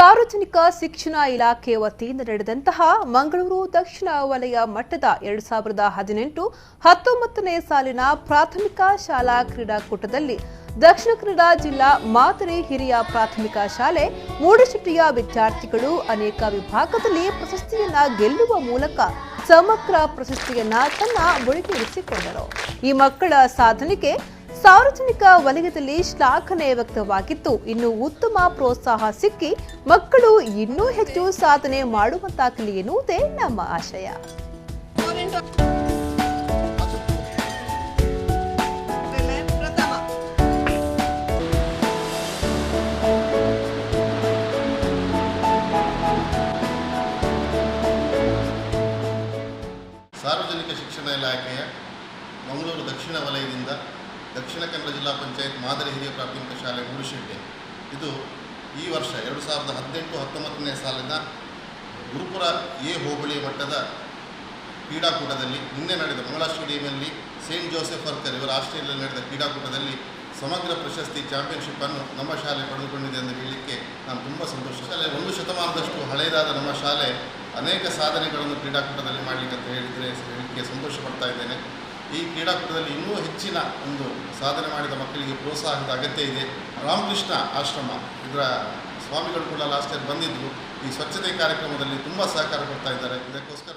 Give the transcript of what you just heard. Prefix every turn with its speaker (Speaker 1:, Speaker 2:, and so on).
Speaker 1: ಸಾರ್ವಜನಿಕ ಶಿಕ್ಷಣ ಇಲಾಖೆ ವತಿಯಿಂದ ನಡೆದಂತಹ ಮಂಗಳೂರು ದಕ್ಷಿಣ ವಲಯ ಮಟ್ಟದ 2018-19ನೇ ಸಾಲಿನ ಪ್ರಾಥಮಿಕ ಶಾಲಾ ಕ್ರೀಡಾಕೂಟದಲ್ಲಿ ದಕ್ಷಿಣ ಕನ್ನಡ ಜಿಲ್ಲಾ ಮಾದರಿ ಹಿರಿಯ ಪ್ರಾಥಮಿಕ ಶಾಲೆ ಮೂಡಶೆಟ್ಟಿಯ ವಿದ್ಯಾರ್ಥಿಗಳು ಅನೇಕ ವಿಭಾಗದಲ್ಲಿ ಪ್ರಶಸ್ತಿಯನ್ನ ಗೆಲ್ಲುವ ಮೂಲಕ ಸಮಗ್ರ ಪ್ರಶಸ್ತಿಯನ್ನ ತನ್ನ ಮುಡಿಗೇರಿಸಿಕೊಂಡರು. ಈ ಮಕ್ಕಳ ಸಾಧನೆಗೆ ಸಾರ್ವಜನಿಕ ವಲಯದಲ್ಲಿ ಶ್ಲಾಘನೆ ವ್ಯಕ್ತವಾಗಿತ್ತು. ಇನ್ನು ಉತ್ತಮ ಪ್ರೋತ್ಸಾಹ ಸಿಕ್ಕಿ ಮಕ್ಕಳು ಇನ್ನೂ ಹೆಚ್ಚು ಸಾಧನೆ ಮಾಡುವಂತಾಗಲಿ ಎನ್ನುವುದೇ ನಮ್ಮ ಆಶಯ.
Speaker 2: ಸಾರ್ವಜನಿಕ ಶಿಕ್ಷಣ ಇಲಾಖೆಯ ಮಂಗಳೂರು ದಕ್ಷಿಣ ವಲಯದಿಂದ ದಕ್ಷಿಣ ಕನ್ನಡ ಜಿಲ್ಲಾ ಪಂಚಾಯತ್ ಮಾದರಿ ಹಿರಿಯ ಪ್ರಾಥಮಿಕ ಶಾಲೆ ಮೂಡಶೆಟ್ಟಿ ಇದು ಈ ವರ್ಷ 2018-19ನೇ ಸಾಲಿನ ಗುರುಪುರ ಎ ಹೋಬಳಿ ಮಟ್ಟದ ಕ್ರೀಡಾಕೂಟದಲ್ಲಿ ನಿನ್ನೆ ನಡೆದ ಮಂಗಳಾ ಸ್ಟೇಡಿಯಂನಲ್ಲಿ ಸೇಂಟ್ ಜೋಸೆಫ್ ವರ್ಕರ್ ಇವರ ಆಸ್ಟ್ರೇಲಿಯಾದಲ್ಲಿ ನಡೆದ ಕ್ರೀಡಾಕೂಟದಲ್ಲಿ ಸಮಗ್ರ ಪ್ರಶಸ್ತಿ ಚಾಂಪಿಯನ್ಶಿಪ್ಪನ್ನು ನಮ್ಮ ಶಾಲೆ ಪಡೆದುಕೊಂಡಿದೆ ಎಂದು ಹೇಳಲಿಕ್ಕೆ ನಾನು ತುಂಬ ಸಂತೋಷ. ಶಾಲೆ 1 ಶತಮಾನದಷ್ಟು ಹಳೆಯದಾದ ನಮ್ಮ ಶಾಲೆ ಅನೇಕ ಸಾಧನೆಗಳನ್ನು ಕ್ರೀಡಾಕೂಟದಲ್ಲಿ ಮಾಡಲಿಕ್ಕೆ ಅಂತ ಹೇಳಲಿಕ್ಕೆ ಸಂತೋಷ ಪಡ್ತಾ ಇದ್ದೇನೆ. ಈ ಕ್ರೀಡಾಕೂಟದಲ್ಲಿ ಇನ್ನೂ ಹೆಚ್ಚಿನ ಒಂದು ಸಾಧನೆ ಮಾಡಿದ ಮಕ್ಕಳಿಗೆ ಪ್ರೋತ್ಸಾಹದ ಅಗತ್ಯ ಇದೆ. ರಾಮಕೃಷ್ಣ ಆಶ್ರಮ ಇದರ ಸ್ವಾಮಿಗಳು ಕೂಡ ಲಾಸ್ಟ್ ಇಯರ್ ಬಂದಿದ್ದರು. ಈ ಸ್ವಚ್ಛತೆ ಕಾರ್ಯಕ್ರಮದಲ್ಲಿ ತುಂಬ ಸಹಕಾರ ಕೊಡ್ತಾ ಇದ್ದಾರೆ. ಇದಕ್ಕೋಸ್ಕರ